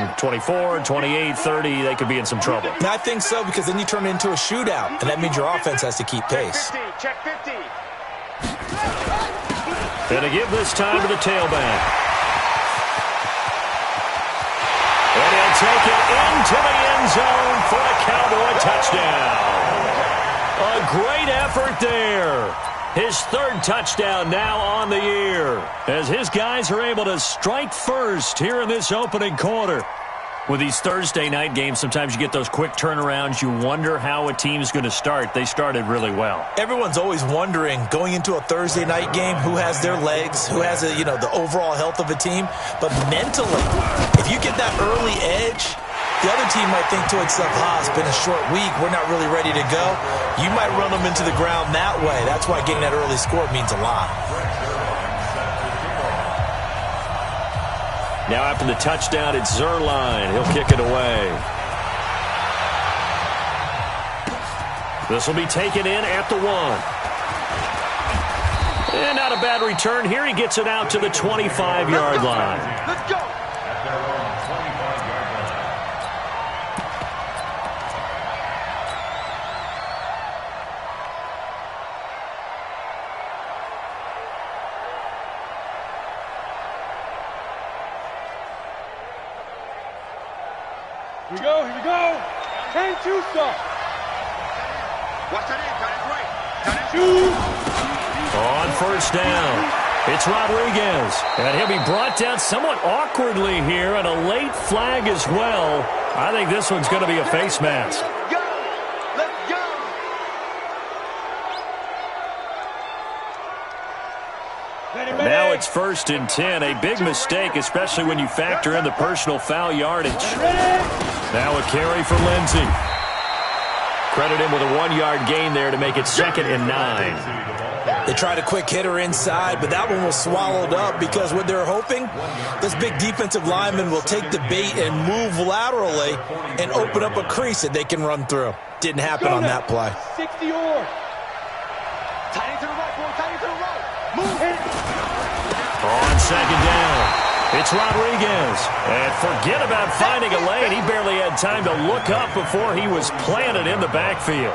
down 24, 28, 30, they could be in some trouble. I think so, because then you turn it into a shootout, and that means your offense has to keep pace. Check 50. And to give this time to the tailback. And he'll take it into the end zone for a Cowboy touchdown. A great effort there. His third touchdown now on the year, as his guys are able to strike first here in this opening quarter. With these Thursday night games, sometimes you get those quick turnarounds. You wonder how a team's going to start. They started really well. Everyone's always wondering, going into a Thursday night game, who has their legs, who has the overall health of a team. But mentally, if you get that early edge, the other team might think to itself, it's been a short week, we're not really ready to go. You might run them into the ground that way. That's why getting that early score means a lot. Now after the touchdown, it's Zerline. He'll kick it away. This will be taken in at the 1. And not a bad return here. He gets it out to the 25-yard line. Let's go. Here we go. 10-2 stop. Watch that in, got it right. Got it. Shoot. On first down, it's Rodriguez. And he'll be brought down somewhat awkwardly here, and a late flag as well. I think this one's going to be a face mask. Go. Let's go. Now it's 1st and 10. A big mistake, especially when you factor in the personal foul yardage. Now a carry for Lindsey. Credit him with a 1-yard gain there to make it 2nd and 9. They tried a quick hitter inside, but that one was swallowed up because what they're hoping, this big defensive lineman will take the bait and move laterally and open up a crease that they can run through. Didn't happen on that play. 60 or. Tight to the right, boy. Tight to the right. Move. On 2nd down, it's Rodriguez. And forget about finding a lane. He barely had time to look up before he was planted in the backfield.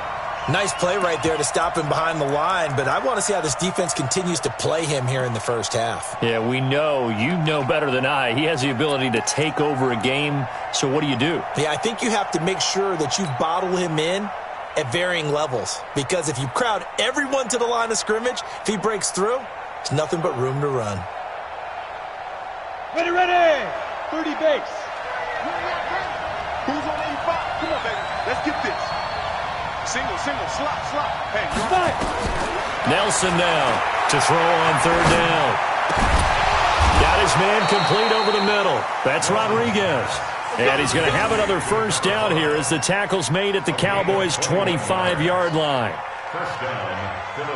Nice play right there to stop him behind the line, but I want to see how this defense continues to play him here in the first half. Yeah, we know. You know better than I. He has the ability to take over a game, so what do you do? Yeah, I think you have to make sure that you bottle him in at varying levels, because if you crowd everyone to the line of scrimmage, if he breaks through, there's nothing but room to run. Ready. 30 base. Who's on 85? Come on, baby. Let's get this. Single, slot. Hey, Nelson now to throw on 3rd down. Got his man complete over the middle. That's Rodriguez. And he's going to have another first down here as the tackle's made at the Cowboys' 25-yard line.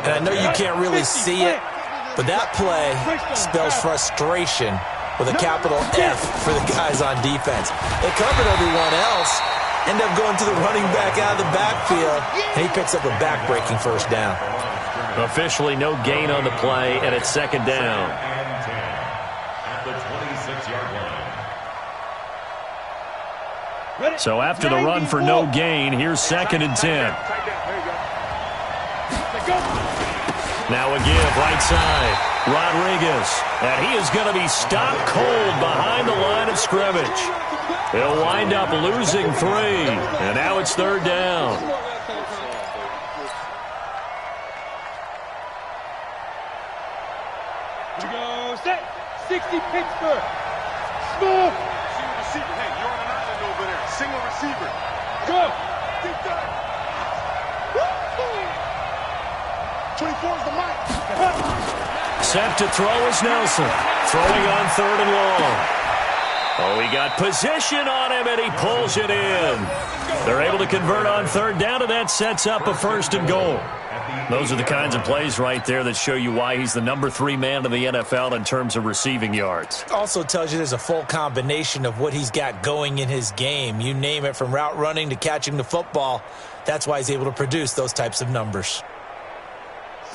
And I know you can't really see it, but that play spells frustration with a capital F for the guys on defense. They covered everyone else, end up going to the running back out of the backfield, and he picks up a back-breaking first down. Officially no gain on the play, and it's 2nd down. So after the run for no gain, here's 2nd and 10. Now a give, right side. Rodriguez. And he is going to be stopped cold behind the line of scrimmage. He'll wind up losing 3. And now it's 3rd down. Here we go. Set. 60 Pittsburgh. Smooth. Single receiver. Hey, you're on an island over there. Single receiver. Go. Deep dive. 24 is the mic. Set to throw is Nelson. Throwing on 3rd and long. Oh, he got position on him, and he pulls it in. They're able to convert on 3rd down, and that sets up a 1st and goal. Those are the kinds of plays right there that show you why he's the number 3 man in the NFL in terms of receiving yards. Also tells you there's a full combination of what he's got going in his game. You name it, from route running to catching the football. That's why he's able to produce those types of numbers.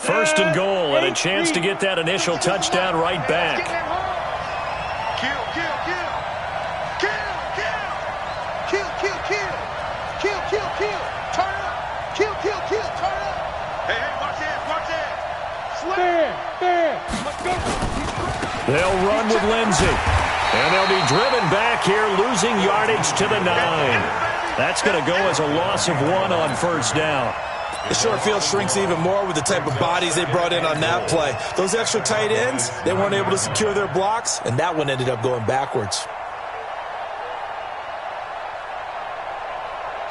1st and goal, and a chance to get that initial touchdown right back. Kill. They'll run with Lindsey. And they'll be driven back here, losing yardage to the 9. That's going to go as a loss of 1 on first down. The short field shrinks even more with the type of bodies they brought in on that play. Those extra tight ends, they weren't able to secure their blocks, and that one ended up going backwards.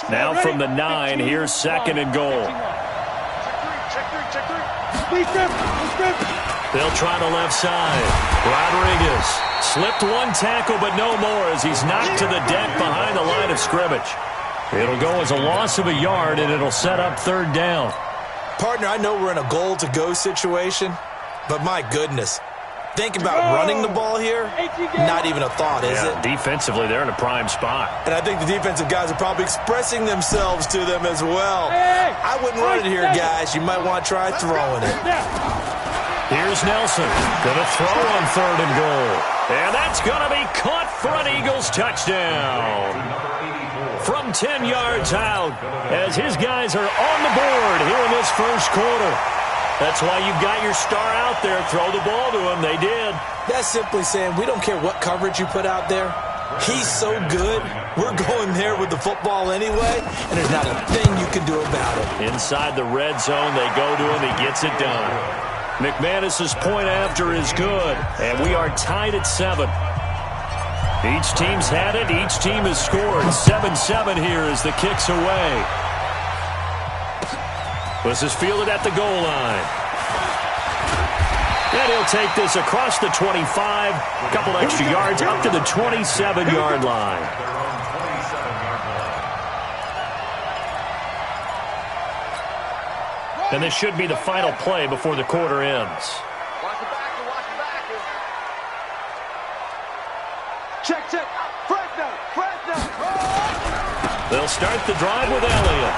Now from the 9, here's 2nd and goal. They'll try the left side. Rodriguez slipped one tackle, but no more as he's knocked to the deck behind the line of scrimmage. It'll go as a loss of a yard, and it'll set up 3rd down. Partner, I know we're in a goal-to-go situation, but my goodness. Think about running the ball here. Not even a thought, is it? Defensively, they're in a prime spot. And I think the defensive guys are probably expressing themselves to them as well. I wouldn't run it here, guys. You might want to try throwing it. Here's Nelson. Going to throw on 3rd and goal. And that's going to be caught for an Eagles touchdown. From 10 yards out, as his guys are on the board here in this first quarter. That's why you've got your star out there. Throw the ball to him. They did. That's simply saying we don't care what coverage you put out there. He's so good. We're going there with the football anyway, and there's not a thing you can do about it. Inside the red zone, they go to him. He gets it done. McManus's point after is good, and we are tied at 7. Each team's had it. Each team has scored. 7-7 here as the kick's away. This is fielded at the goal line. And he'll take this across the 25. A couple extra yards up to the 27-yard line. And this should be the final play before the quarter ends. Check. Fresno. They'll start the drive with Elliott.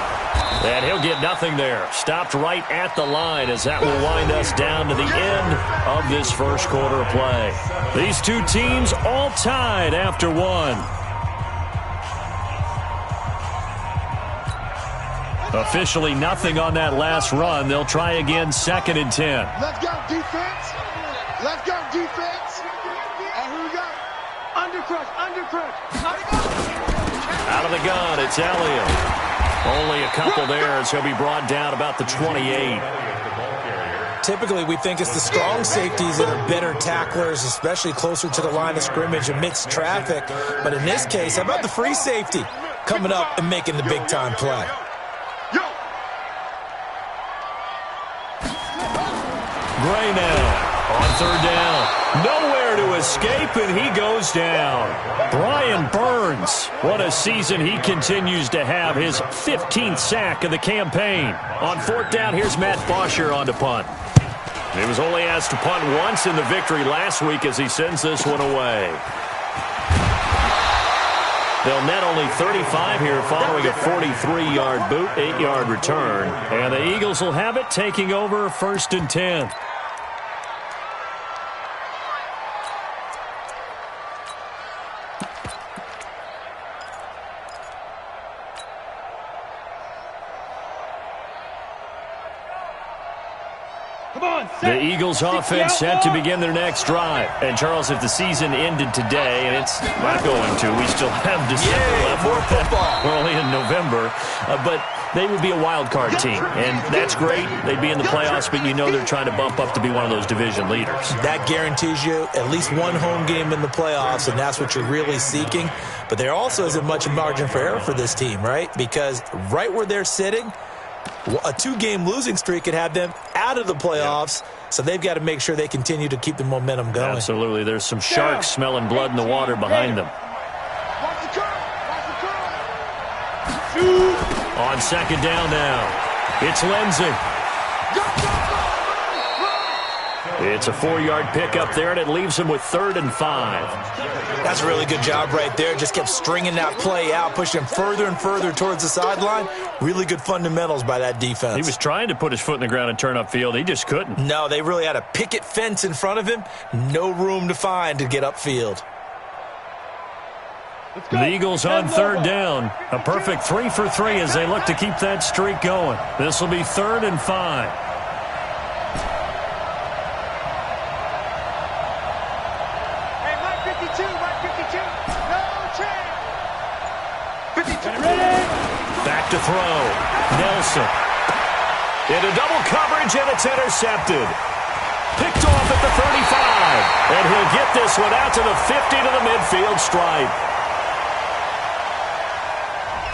And he'll get nothing there. Stopped right at the line as that will wind us down to the end of this first quarter of play. These two teams all tied after 1. Officially nothing on that last run. They'll try again 2nd and 10. Let's go, defense. Let's go, defense. And here we go. Undercrush. Out of the gun, it's Elliott. Only a couple there as he'll be brought down about the 28. Typically, we think it's the strong safeties that are better tacklers, especially closer to the line of scrimmage amidst traffic. But in this case, how about the free safety coming up and making the big-time play? Gray now on 3rd down. Nowhere to escape, and he goes down. Brian Burns, what a season he continues to have. His 15th sack of the campaign. On 4th down, here's Matt Bosher on to punt. He was only asked to punt once in the victory last week as he sends this one away. They'll net only 35 here following a 43-yard boot, 8-yard return. And the Eagles will have it taking over 1st and 10. The Eagles offense set to begin their next drive. And, Charles, if the season ended today, and it's not going to, we still have December left. More football. We're only in November. But they would be a wild card team. And that's great. They'd be in the playoffs, but you know they're trying to bump up to be one of those division leaders. That guarantees you at least one home game in the playoffs, and that's what you're really seeking. But there also isn't much margin for error for this team, right? Because right where they're sitting, a 2-game losing streak could have them out of the playoffs, so they've got to make sure they continue to keep the momentum going. Absolutely. There's some sharks smelling blood in the water behind them. On 2nd down now, it's Lindsey. It's a 4-yard pickup there, and it leaves him with 3rd and 5. That's a really good job right there. Just kept stringing that play out, pushing him further and further towards the sideline. Really good fundamentals by that defense. He was trying to put his foot in the ground and turn upfield. He just couldn't. No, they really had a picket fence in front of him. No room to find to get upfield. The Eagles on 3rd down. A perfect 3 for 3 as they look to keep that streak going. This will be 3rd and 5. Back to throw. Nelson. Into double coverage, and it's intercepted. Picked off at the 35. And he'll get this one out to the 50 to the midfield stripe.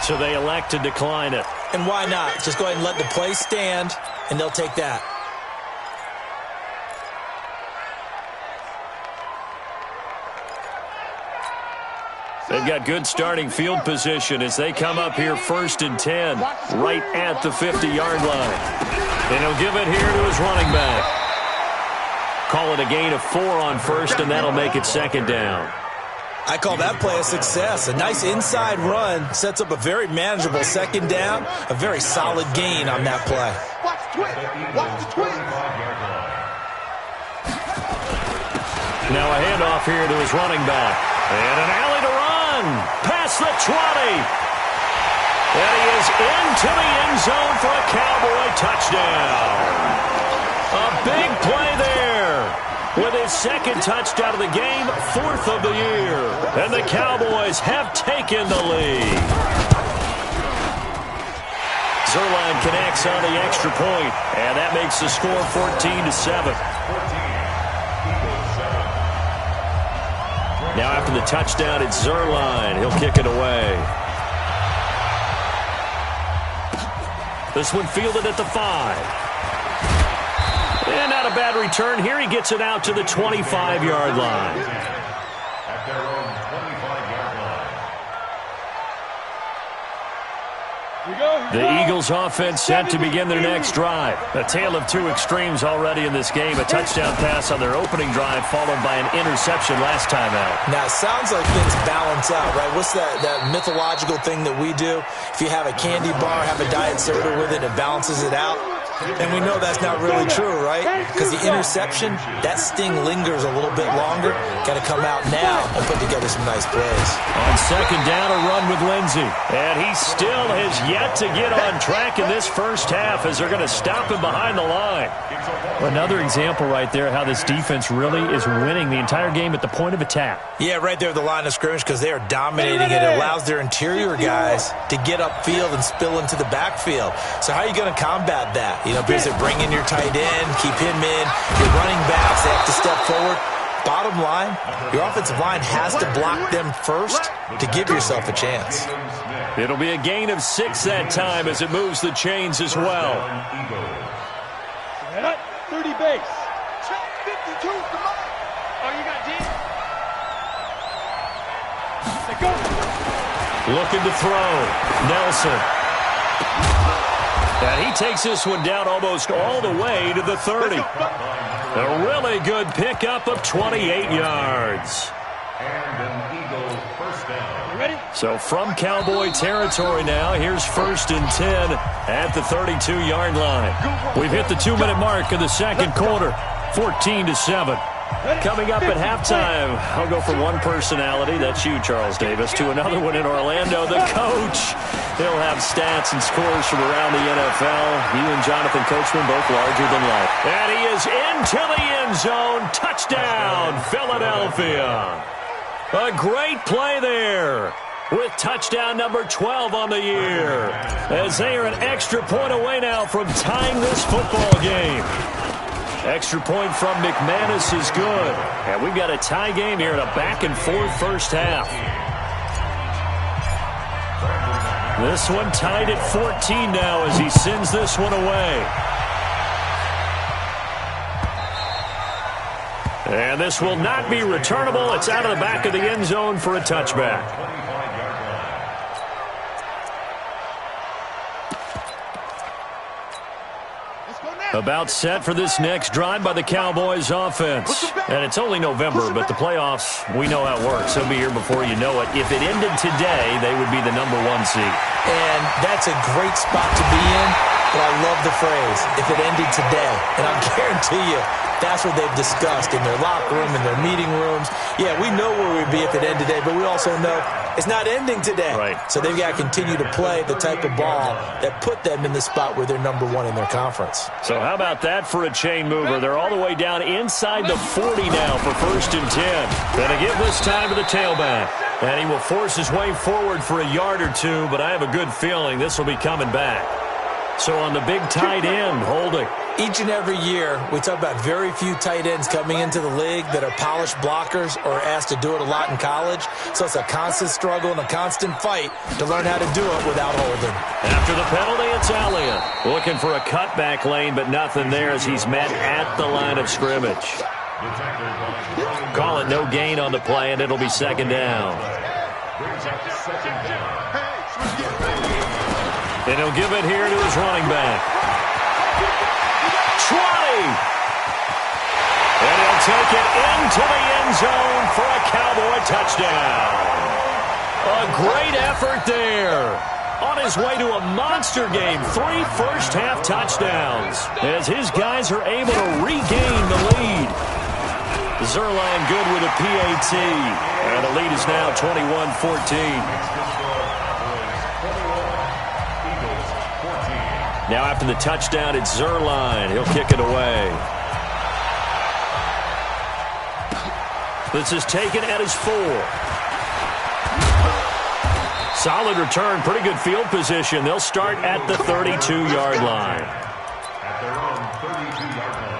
So they elect to decline it. And why not? Just go ahead and let the play stand, and they'll take that. They've got good starting field position as they come up here 1st and 10, right at the 50-yard line. And he'll give it here to his running back. Call it a gain of 4 on first, and that'll make it 2nd down. I call that play a success. A nice inside run sets up a very manageable 2nd down, a very solid gain on that play. Watch the twins. Watch the twins. Now a handoff here to his running back. And an alley to run. Past the 20. And he is into the end zone for a Cowboy touchdown. A big play there. With his 2nd touchdown of the game, 4th of the year. And the Cowboys have taken the lead. Zerline connects on the extra point, and that makes the score 14-7. Now after the touchdown, it's Zerline. He'll kick it away. This one fielded at the 5. And not a bad return. Here he gets it out to the 25-yard line. At their own 25-yard line. The Eagles offense set to begin their next drive. A tale of two extremes already in this game. A touchdown pass on their opening drive followed by an interception last time out. Now, it sounds like things balance out, right? What's that mythological thing that we do? If you have a candy bar, have a diet soda with it, it balances it out. And we know that's not really true, right? Because the interception, that sting lingers a little bit longer. Got to come out now and put together some nice plays. On 2nd down, a run with Lindsey. And he still has yet to get on track in this first half as they're going to stop him behind the line. Another example right there how this defense really is winning the entire game at the point of attack. Yeah, right there at the line of scrimmage because they are dominating it. It allows their interior guys to get upfield and spill into the backfield. So how are you going to combat that? You know, basically bring in your tight end, keep him in. Your running backs, they have to step forward. Bottom line, your offensive line has to block them first to give yourself a chance. It'll be a gain of 6 that time as it moves the chains as well. 30 base. Check 52. Come on. Oh, you got D? They go. Looking to throw. Nelson. And he takes this one down almost all the way to the 30. A really good pickup of 28 yards. And an Eagle first down. You ready? So from Cowboy territory now, here's 1st and 10 at the 32-yard line. We've hit the 2-minute mark of the second quarter, 14-7. Coming up at halftime, I'll go from one personality, that's you, Charles Davis, to another one in Orlando, the coach. He'll have stats and scores from around the NFL. You and Jonathan Coachman, both larger than life. And he is into the end zone. Touchdown, Philadelphia. A great play there with touchdown number 12 on the year. As they are an extra point away now from tying this football game. Extra point from McManus is good. And we've got a tie game here in a back-and-forth first half. This one tied at 14 now as he sends this one away. And this will not be returnable. It's out of the back of the end zone for a touchback. About set for this next drive by the Cowboys offense. And it's only November, but the playoffs, we know how it works. They'll be here before you know it. If it ended today, they would be the number 1 seed. And that's a great spot to be in, but I love the phrase, if it ended today. And I guarantee you, that's what they've discussed in their locker room, in their meeting rooms. Yeah, we know where we'd be if it ended today, but we also know it's not ending today. Right. So they've got to continue to play the type of ball that put them in the spot where they're number 1 in their conference. So how about that for a chain mover? They're all the way down inside the 40 now for 1st and 10. Gonna give this time to the tailback. And he will force his way forward for a yard or two, but I have a good feeling this will be coming back. So on the big tight end, holding. Each and every year, we talk about very few tight ends coming into the league that are polished blockers or asked to do it a lot in college. So it's a constant struggle and a constant fight to learn how to do it without holding. After the penalty, it's Elliott. Looking for a cutback lane, but nothing there as he's met at the line of scrimmage. Call it no gain on the play, and it'll be second down. And he'll give it here to his running back. 20! And he'll take it into the end zone for a Cowboy touchdown. A great effort there. On his way to a monster game, 3 first-half touchdowns as his guys are able to regain the lead. Zerline good with a PAT, and the lead is now 21-14. Now after the touchdown, it's Zerline. He'll kick it away. This is taken at his 4. Solid return, pretty good field position. They'll start at the 32-yard line. At their own 32-yard line.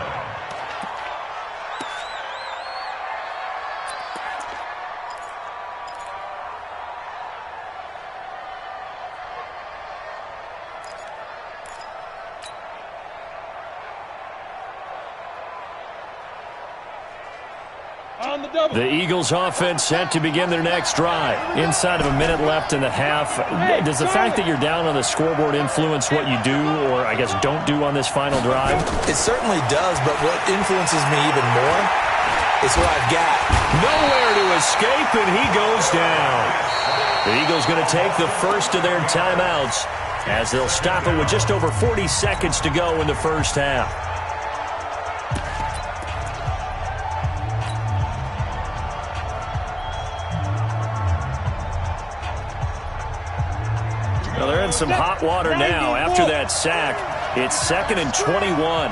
The Eagles offense set to begin their next drive. Inside of a minute left in the half. Does the fact that you're down on the scoreboard influence what you do, or I guess don't do on this final drive? It certainly does, but what influences me even more is what I've got. Nowhere to escape, and he goes down. The Eagles going to take the first of their timeouts as they'll stop it with just over 40 seconds to go in the first half. Well, they're in some hot water now. After that sack, it's 2nd and 21.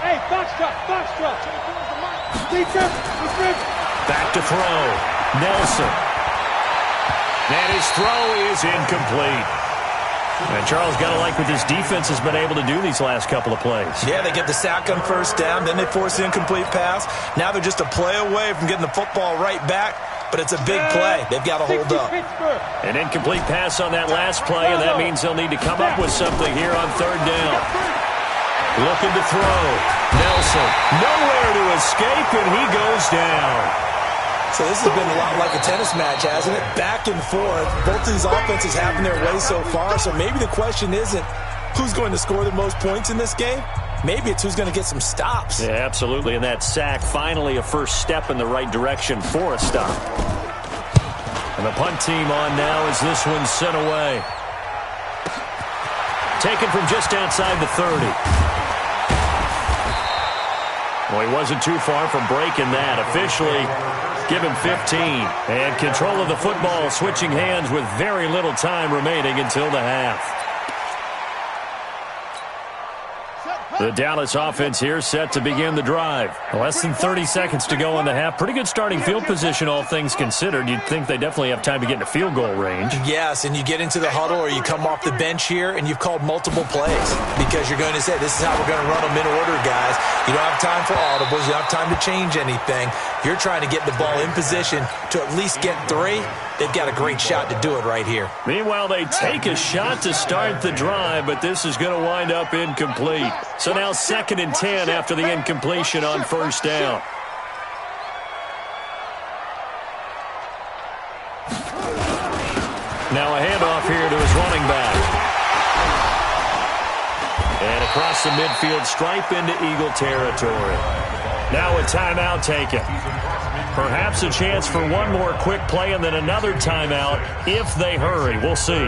Hey, box truck. Back to throw. Nelson. And his throw is incomplete. And Charles got to like what this defense has been able to do these last couple of plays. Yeah, they get the sack on first down, then they force the incomplete pass. Now they're just a play away from getting the football right back, but it's a big play. They've got to hold up. An incomplete pass on that last play, and that means they'll need to come up with something here on 3rd down. Looking to throw. Nelson, nowhere to escape, and he goes down. So this has been a lot like a tennis match, hasn't it? Back and forth. Both of these offenses having their way so far. So maybe the question isn't who's going to score the most points in this game. Maybe it's who's going to get some stops. Yeah, absolutely. And that sack, finally a first step in the right direction for a stop. And the punt team on now as this one's sent away. Taken from just outside the 30. Well, he wasn't too far from breaking that. Officially, give him 15. And control of the football switching hands with very little time remaining until the half. The Dallas offense here set to begin the drive. Less than 30 seconds to go in the half. Pretty good starting field position, all things considered. You'd think they definitely have time to get into field goal range. Yes, and you get into the huddle or you come off the bench here and you've called multiple plays because you're going to say, this is how we're going to run them in order, guys. You don't have time for audibles. You don't have time to change anything. You're trying to get the ball in position to at least get 3. They've got a great shot to do it right here. Meanwhile, they take a shot to start the drive, but this is going to wind up incomplete. So now 2nd and 10 after the incompletion on first down. Now a handoff here to his running back. And across the midfield stripe into Eagle territory. Now a timeout taken. Perhaps a chance for one more quick play and then another timeout if they hurry. We'll see.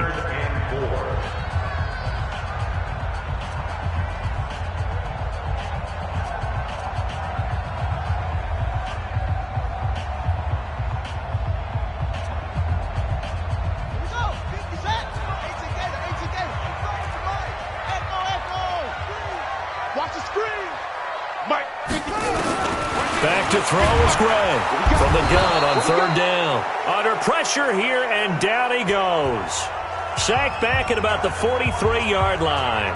Back to to throw is Gray from the gun on third down. Under pressure here, and down he goes. Sacked back at about the 43-yard line.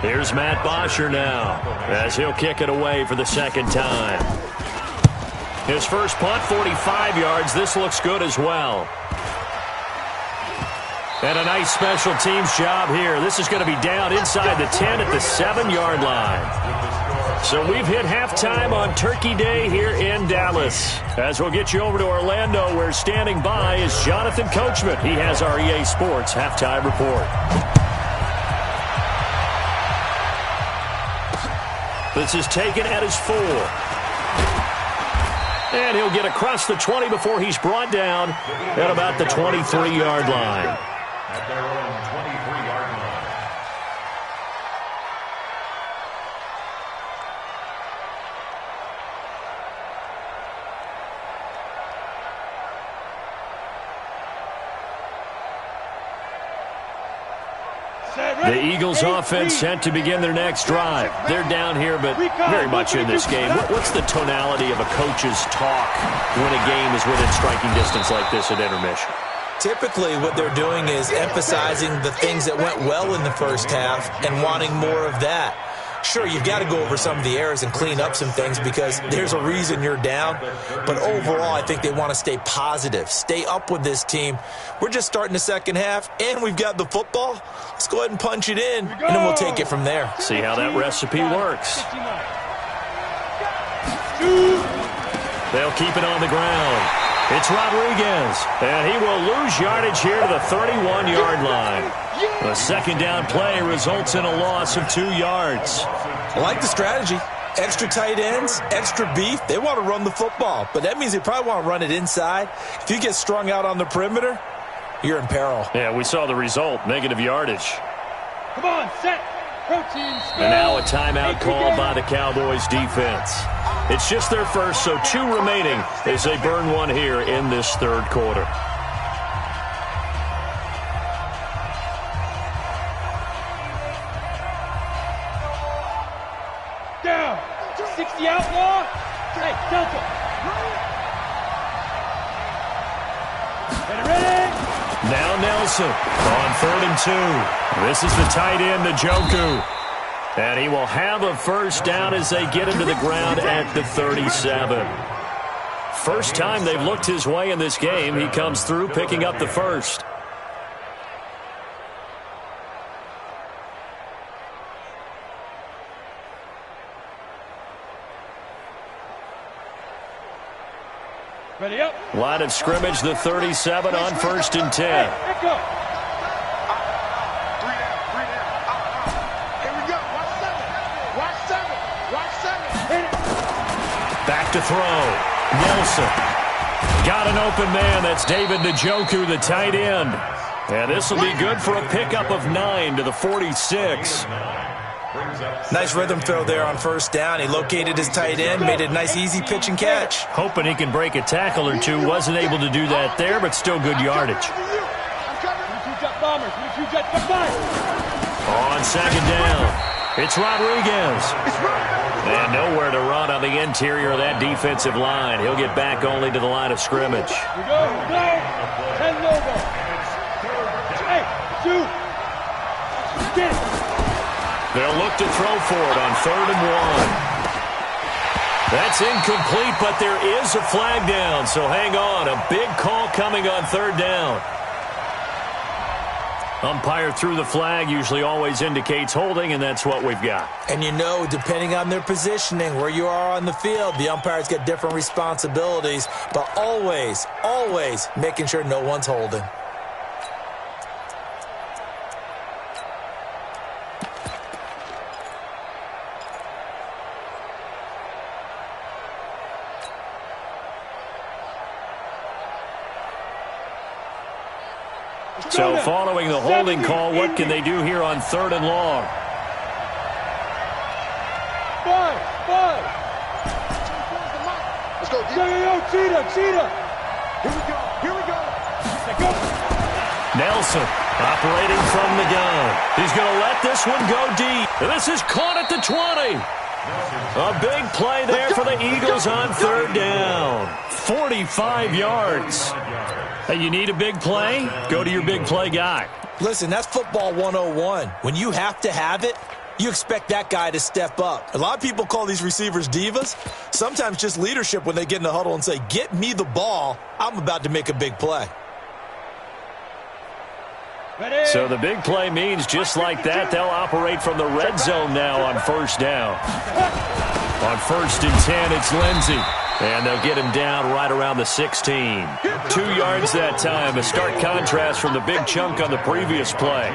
Here's Matt Bosher now as he'll kick it away for the second time. His first punt, 45 yards. This looks good as well. And a nice special teams job here. This is going to be down inside the 10 at the 7-yard line. So we've hit halftime on Turkey Day here in Dallas. As we'll get you over to Orlando, where standing by is Jonathan Coachman. He has our EA Sports halftime report. This is taken at his 4. And he'll get across the 20 before he's brought down at about the 23-yard line. At their own 23-yard line. The Eagles offense set to begin their next drive. They're down here, but very much in this game. What's the tonality of a coach's talk when a game is within striking distance like this at intermission? Typically, what they're doing is emphasizing the things that went well in the first half and wanting more of that. Sure, you've got to go over some of the errors and clean up some things because there's a reason you're down. But overall, I think they want to stay positive, stay up with this team. We're just starting the second half, and we've got the football. Let's go ahead and punch it in, and then we'll take it from there. See how that recipe works. They'll keep it on the ground. It's Rodriguez, and he will lose yardage here to the 31-yard line. The second down play results in a loss of 2 yards. I like the strategy. Extra tight ends, extra beef. They want to run the football, but that means they probably want to run it inside. If you get strung out on the perimeter, you're in peril. Yeah, we saw the result, negative yardage. Come on, set. Protein, and now a timeout called by the Cowboys defense. It's just their first, so 2 remaining as they burn one here in this third quarter. Down. 60 outlaw. Hey, Delta. Ready? Now Nelson on 3rd and 2. This is the tight end, Njoku. And he will have a first down as they get into the ground at the 37. First time they've looked his way in this game. He comes through picking up the first. Ready up. Line of scrimmage, the 37 on 1st and 10. Hey, echo. Back to throw. Nelson. Got an open man. That's David Njoku, the tight end. And this will be good for a pickup of 9 to the 46. Nice rhythm throw there on first down. He located his tight end, made it a nice, easy pitch and catch. Hoping he can break a tackle or two. Wasn't able to do that there, but still good yardage. On second down, it's Rodriguez. And nowhere to run on the interior of that defensive line. He'll get back only to the line of scrimmage. Here we go. 10 logo. Hey, 2. Get it. They'll look to throw for it on 3rd and 1. That's incomplete, but there is a flag down, so hang on. A big call coming on 3rd down. Umpire threw the flag, usually always indicates holding, and that's what we've got. And you know, depending on their positioning, where you are on the field, the umpires get different responsibilities, but always, always making sure no one's holding. So following the holding call, what can they do here on 3rd and long? 5. Let's go. Yo, cheetah. Here we go. Let's go. Nelson operating from the gun. He's going to let this one go deep. And this is caught at the 20. A big play there for the Eagles on third down. 45 yards. Hey, you need a big play? Go to your big play guy. Listen, that's football 101. When you have to have it, you expect that guy to step up. A lot of people call these receivers divas. Sometimes just leadership when they get in the huddle and say, get me the ball. I'm about to make a big play. So the big play means just like that, they'll operate from the red zone now on first down. On 1st and 10, it's Lindsey. And they'll get him down right around the 16. 2 yards that time, a stark contrast from the big chunk on the previous play.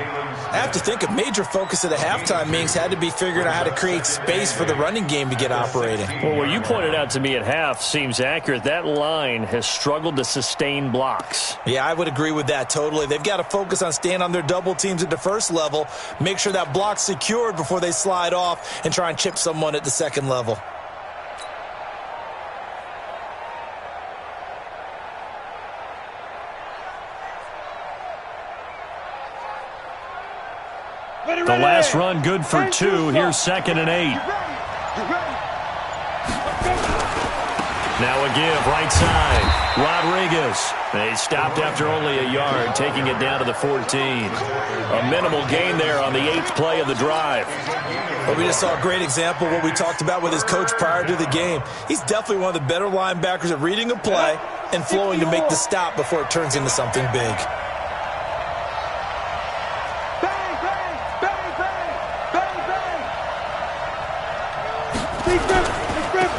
I have to think a major focus of the halftime meetings had to be figuring out how to create space for the running game to get operating. Well, what you pointed out to me at half seems accurate. That line has struggled to sustain blocks. Yeah, I would agree with that totally. They've got to focus on staying on their double teams at the first level, make sure that block's secured before they slide off and try and chip someone at the second level. The last run good for 2. Here's 2nd and 8. Now a give, right side. Rodriguez. They stopped after only a yard, taking it down to the 14. A minimal gain there on the 8th play of the drive. Well, we just saw a great example of what we talked about with his coach prior to the game. He's definitely one of the better linebackers at reading a play and flowing to make the stop before it turns into something big.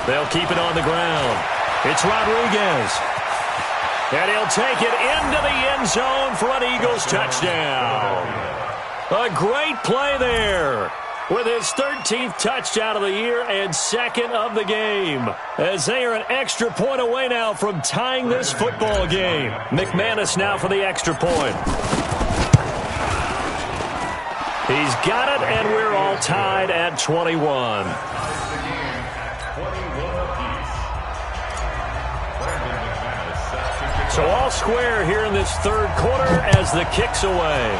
They'll keep it on the ground. It's Rodriguez. And he'll take it into the end zone for an Eagles touchdown. A great play there with his 13th touchdown of the year and 2nd of the game. As they are an extra point away now from tying this football game. McManus now for the extra point. He's got it, and we're all tied at 21. So all square here in this third quarter as the kick's away.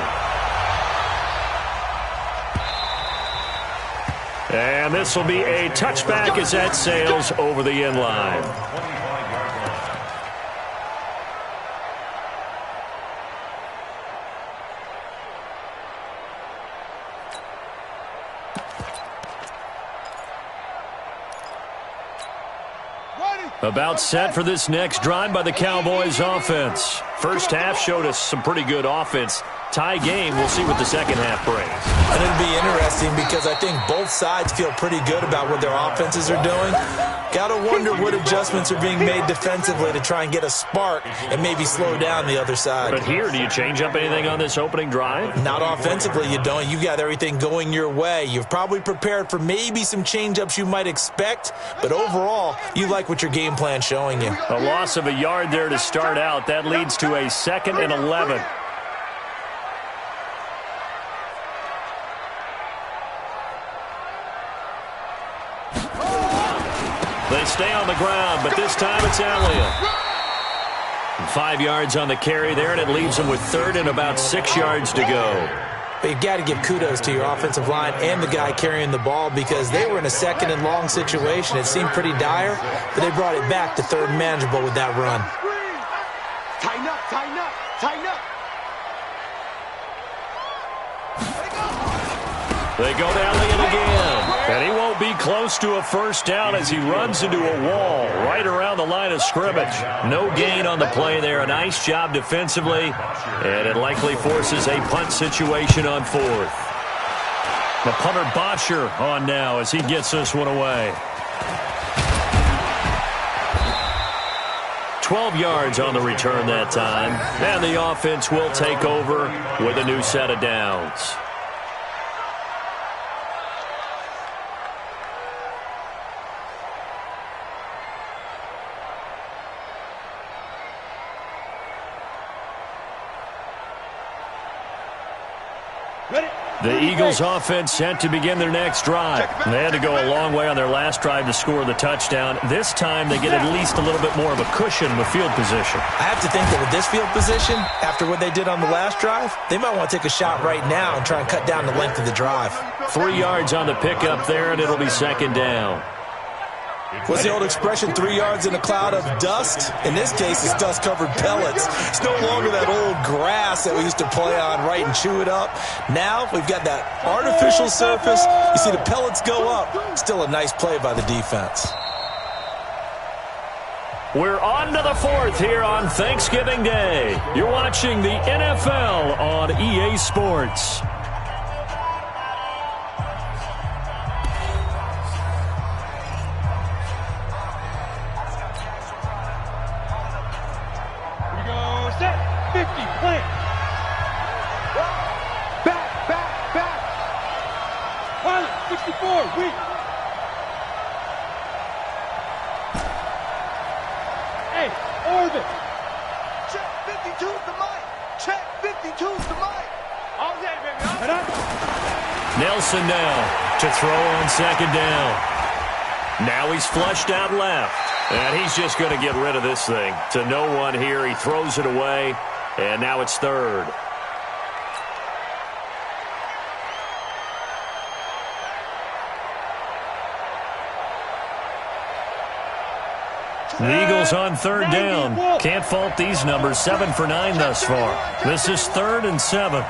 And this will be a touchback as that sails over the end line. About set for this next drive by the Cowboys offense. First half showed us some pretty good offense. Tie game, we'll see what the second half brings. And it'll be interesting because I think both sides feel pretty good about what their offenses are doing. Got to wonder what adjustments are being made defensively to try and get a spark and maybe slow down the other side. But here, do you change up anything on this opening drive? Not offensively, you don't. You've got everything going your way. You've probably prepared for maybe some change-ups you might expect, but overall, you like what your game plan's showing you. A loss of a yard there to start out. That leads to a 2nd and 11. They stay on the ground, but this time it's Elliott. 5 yards on the carry there, and it leaves them with 3rd and about 6 yards to go. But you've got to give kudos to your offensive line and the guy carrying the ball because they were in a 2nd and long situation. It seemed pretty dire, but they brought it back to 3rd and manageable with that run. Tighten up, tighten up, tighten up. They go to Elliott again, and he won't be close to a first down as he runs into a wall right around the line of scrimmage. No gain on the play there. A nice job defensively, and it likely forces a punt situation on 4th. The punter Botcher on now as he gets this one away. 12 yards on the return that time, and the offense will take over with a new set of downs. Ready? The Eagles offense set to begin their next drive. They had to go a long way on their last drive to score the touchdown. This time they get at least a little bit more of a cushion with field position. I have to think that with this field position, after what they did on the last drive, they might want to take a shot right now and try and cut down the length of the drive. 3 yards on the pickup there, and it'll be second down. What's the old expression, 3 yards in a cloud of dust? In this case, it's dust-covered pellets. It's no longer that old grass that we used to play on, right, and chew it up. Now we've got that artificial surface. You see the pellets go up. Still a nice play by the defense. We're on to the fourth here on Thanksgiving Day. You're watching the NFL on EA Sports. Nelson now to throw on second down. Now he's flushed out left. And he's just going to get rid of this thing. To no one here. He throws it away. And now it's third. The Eagles on third down. Can't fault these numbers. 7 for 9 thus far. This is 3rd and 7.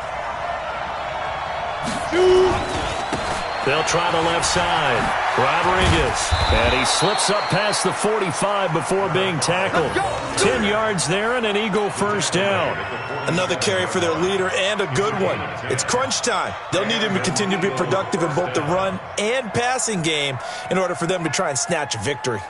They'll try the left side. Rodriguez. And he slips up past the 45 before being tackled. 10 yards there and an Eagle first down. Another carry for their leader and a good one. It's crunch time. They'll need him to continue to be productive in both the run and passing game in order for them to try and snatch a victory.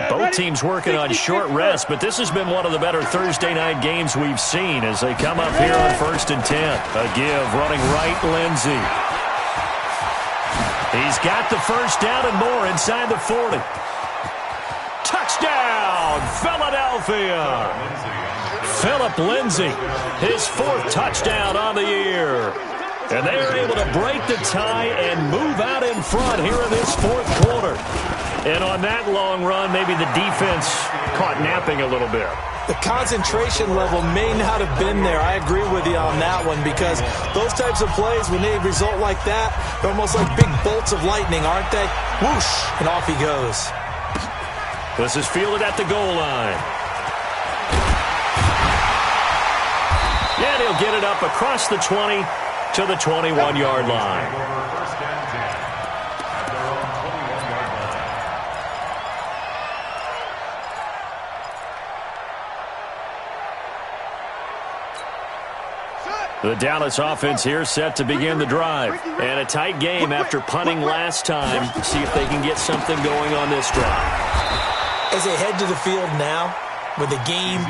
Both teams working on short rest, but this has been one of the better Thursday night games we've seen as they come up here on 1st and 10. A give running right, Lindsey. He's got the first down and more inside the 40. Touchdown, Philadelphia. Phillip Lindsay, his 4th touchdown on the year. And they are able to break the tie and move out in front here in this 4th quarter. And on that long run, maybe the defense caught napping a little bit. The concentration level may not have been there. I agree with you on that one because those types of plays, when they result like that, they're almost like big bolts of lightning, aren't they? Whoosh, and off he goes. This is fielded at the goal line. And he'll get it up across the 20 to the 21-yard line. The Dallas offense here set to begin the drive. And a tight game after punting last time. See if they can get something going on this drive. As they head to the field now, with the game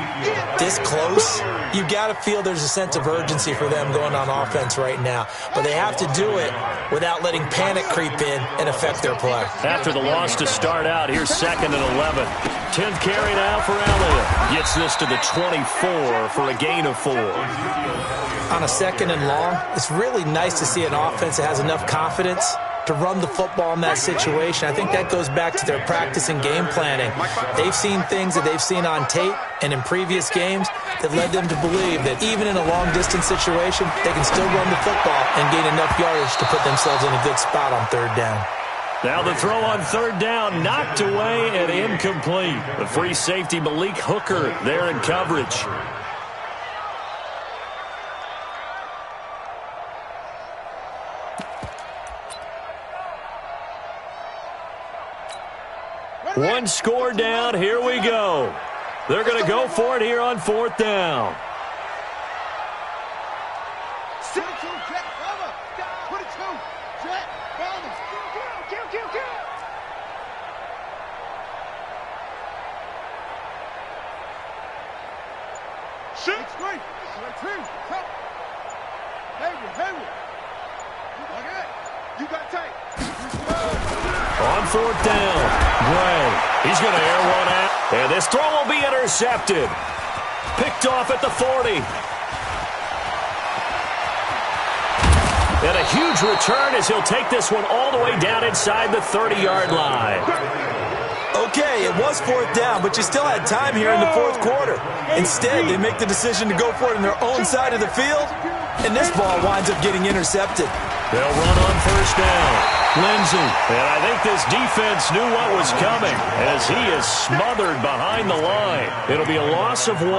this close, you got to feel there's a sense of urgency for them going on offense right now. But they have to do it without letting panic creep in and affect their play. After the loss to start out, here's 2nd and 11. 10th carry now for Elliott. Gets this to the 24 for a gain of 4. On a 2nd and long, it's really nice to see an offense that has enough confidence to run the football in that situation. I think that goes back to their practice and game planning. They've seen things that they've seen on tape and in previous games that led them to believe that even in a long-distance situation, they can still run the football and gain enough yardage to put themselves in a good spot on 3rd down. Now the throw on 3rd down, knocked away and incomplete. The free safety, Malik Hooker, there in coverage. One score down. Here we go. They're going to go for it here on 4th down. On 4th down, Gray. He's going to air one out. And this throw will be intercepted. Picked off at the 40. And a huge return as he'll take this one all the way down inside the 30-yard line. Okay, it was 4th down, but you still had time here in the 4th quarter. Instead, they make the decision to go for it on their own side of the field, and this ball winds up getting intercepted. They'll run on 1st down. Lindsey. And I think this defense knew what was coming as he is smothered behind the line. It'll be a loss of 1,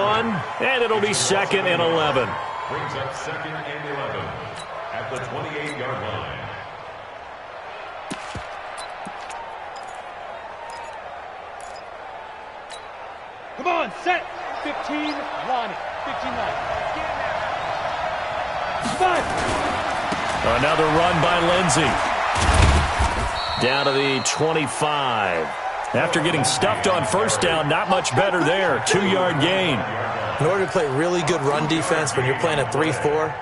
and it'll be 2nd and 11. Brings up 2nd and 11 at the 28-yard line. Come on, set. 15, line it. 15 line. Another run by Lindsey. Down to the 25. After getting stuffed on 1st down, not much better there. 2-yard gain. In order to play really good run defense when you're playing a 3-4,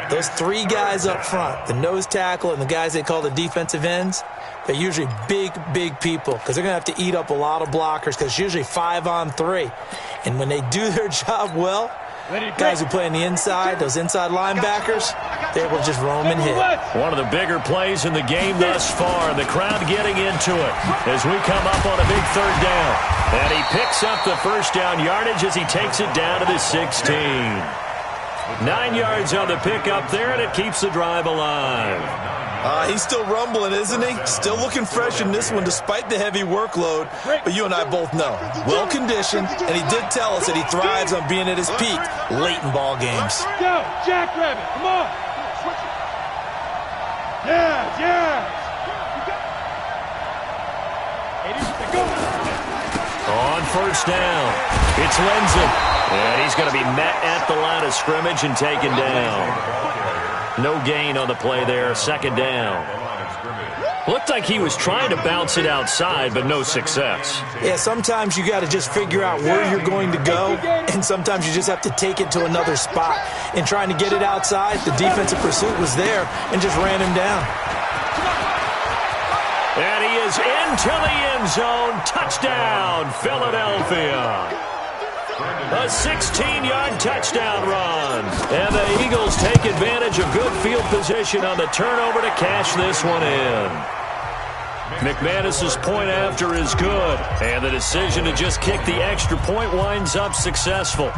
those 3 guys up front, the nose tackle and the guys they call the defensive ends, they're usually big, big people because they're going to have to eat up a lot of blockers because it's usually 5 on 3. And when they do their job well, guys who play on the inside, those inside linebackers, they will just roam and hit. One of the bigger plays in the game thus far. The crowd getting into it as we come up on a big 3rd down. And he picks up the 1st down yardage as he takes it down to the 16. 9 yards on the pickup there, and it keeps the drive alive. He's still rumbling, isn't he? Still looking fresh in this one despite the heavy workload. But you and I both know, well-conditioned, and he did tell us that he thrives on being at his peak late in ball games. Go, Jackrabbit, come on. Yeah. On 1st down, it's Lindsey. And he's going to be met at the line of scrimmage and taken down. No gain on the play there, 2nd down. Looked like he was trying to bounce it outside, but no success. Yeah, sometimes you got to just figure out where you're going to go, and sometimes you just have to take it to another spot. In trying to get it outside, the defensive pursuit was there and just ran him down. And he is into the end zone. Touchdown, Philadelphia. A 16-yard touchdown run. And the Eagles take advantage of good field position on the turnover to cash this one in. McManus's point after is good. And the decision to just kick the extra point winds up successful.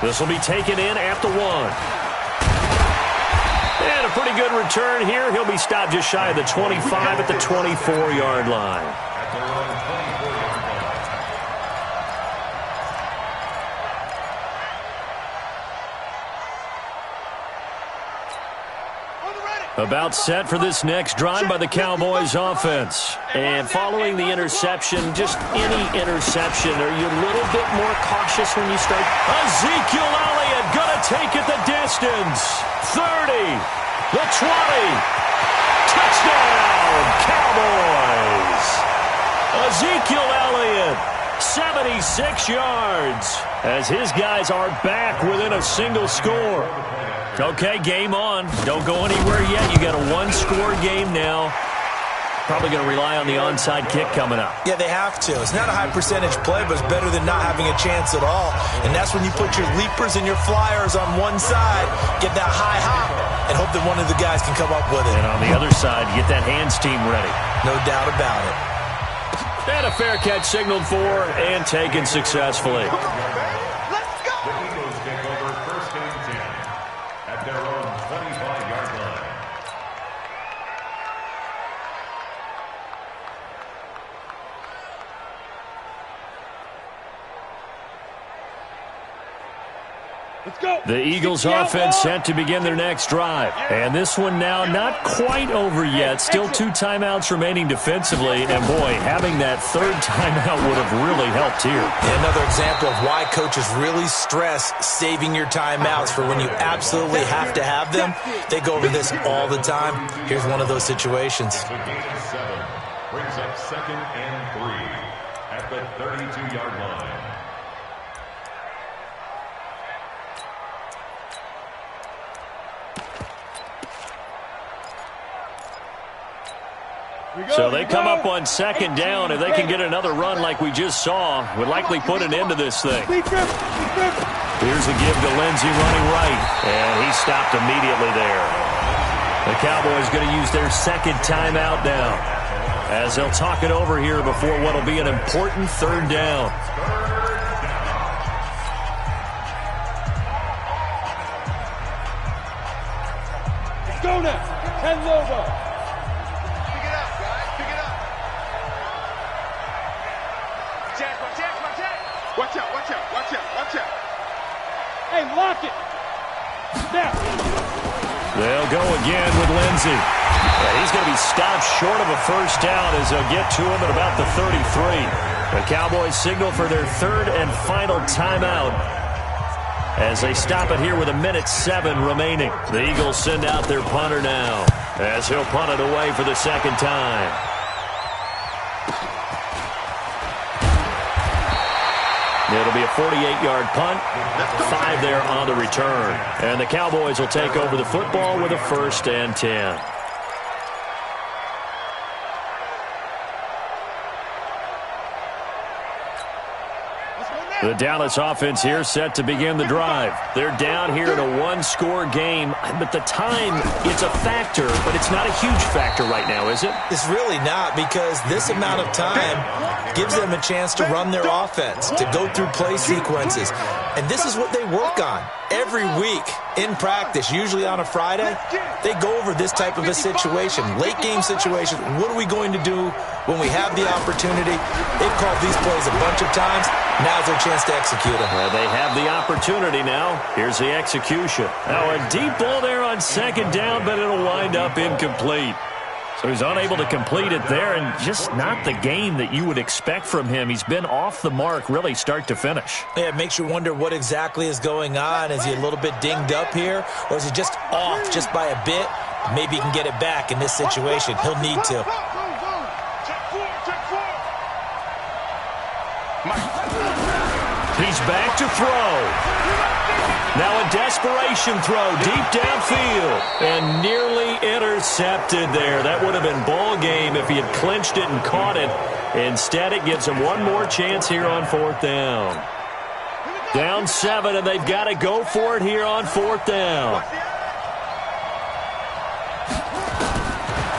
This will be taken in at the 1. And a pretty good return here. He'll be stopped just shy of the 25 at the 24-yard line. About set for this next drive by the Cowboys offense. And following the interception, just any interception, are you a little bit more cautious when you start? Ezekiel Elliott going to take it the distance. 30, the 20. Touchdown, Cowboys. Ezekiel Elliott, 76 yards, as his guys are back within a single score. Okay, game on. Don't go anywhere yet. You got a 1-score game now. Probably going to rely on the onside kick coming up. Yeah, they have to. It's not a high-percentage play, but it's better than not having a chance at all. And that's when you put your leapers and your flyers on one side, get that high hop, and hope that one of the guys can come up with it. And on the other side, get that hands team ready. No doubt about it. And a fair catch signaled for and taken successfully. The Eagles offense set to begin their next drive. And this one now not quite over yet. Still 2 timeouts remaining defensively. And, boy, having that 3rd timeout would have really helped here. And another example of why coaches really stress saving your timeouts for when you absolutely have to have them. They go over this all the time. Here's one of those situations. Brings up 2nd and 3 at the 32-yard line. So they come up on 2nd down. If they can get another run like we just saw, would likely put an end to this thing. Here's a give to Lindsey running right, and he stopped immediately there. The Cowboys going to use their second timeout now, as they'll talk it over here before what will be an important third down. Go now. 10 over. Pick it up, guys. Pick it up. Jack. Watch out. Hey, lock it. Now. They'll go again with Lindsey. And he's going to be stopped short of a first down as they'll get to him at about the 33. The Cowboys signal for their third and final timeout as they stop it here with 1:07 remaining. The Eagles send out their punter now as he'll punt it away for the second time. It'll be a 48-yard punt, 5 there on the return. And the Cowboys will take over the football with a 1st and 10. The Dallas offense here set to begin the drive. They're down here in a one-score game, but the time, it's a factor, but it's not a huge factor right now, is it? It's really not, because this amount of time gives them a chance to run their offense, to go through play sequences. And this is what they work on every week in practice, usually on a Friday. They go over this type of a situation, late game situation. What are we going to do when we have the opportunity? They've called these plays a bunch of times. Now's their chance to execute them. They have the opportunity now. Here's the execution. Now a deep ball there on second down, but it'll wind up incomplete. So he's unable to complete it there, and just not the game that you would expect from him. He's been off the mark really start to finish. Yeah, it makes you wonder what exactly is going on. Is he a little bit dinged up here, or is he just off just by a bit? Maybe he can get it back in this situation. He'll need to. He's back to throw. Now a desperation throw deep downfield and nearly intercepted there. That would have been ball game if he had clinched it and caught it. Instead, it gives him one more chance here on 4th down. Down 7, and they've got to go for it here on 4th down.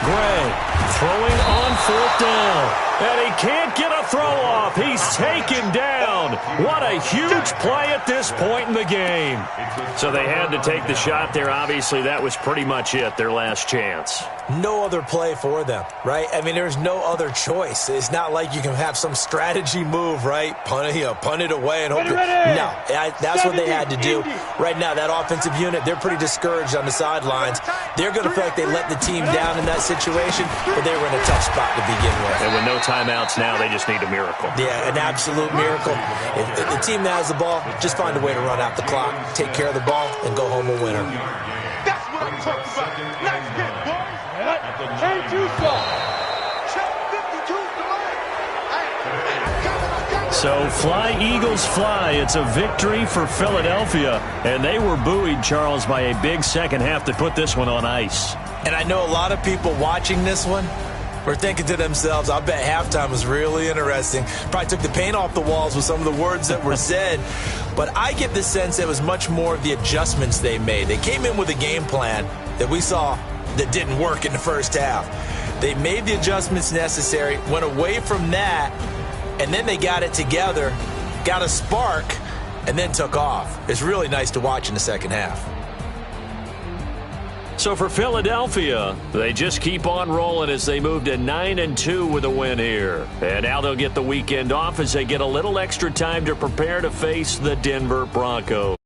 Gray throwing on 4th down. And he can't get a throw off. He's taken down. What a huge play at this point in the game. So they had to take the shot there. Obviously, that was pretty much it, their last chance. No other play for them, right? I mean, there's no other choice. It's not like you can have some strategy move, right? Punt it away and hope that. No, that's what they had to do. Right now, that offensive unit, they're pretty discouraged on the sidelines. They're going to feel like they let the team down in that situation, but they were in a tough spot to begin with. And with no timeouts now, they just need a miracle. Yeah, an absolute miracle. If the team that has the ball, just find a way to run out the clock, take care of the ball, and go home a winner. That's what I'm talking about. Nice hit, boys. Can't you So fly, Eagles, fly. It's a victory for Philadelphia. And they were buoyed, Charles, by a big second half to put this one on ice. And I know a lot of people watching this one were thinking to themselves, I bet halftime was really interesting. Probably took the paint off the walls with some of the words that were said. But I get the sense it was much more of the adjustments they made. They came in with a game plan that we saw that didn't work in the first half. They made the adjustments necessary, went away from that, and then they got it together, got a spark, and then took off. It's really nice to watch in the second half. So for Philadelphia, they just keep on rolling as they move to 9-2 with a win here. And now they'll get the weekend off as they get a little extra time to prepare to face the Denver Broncos.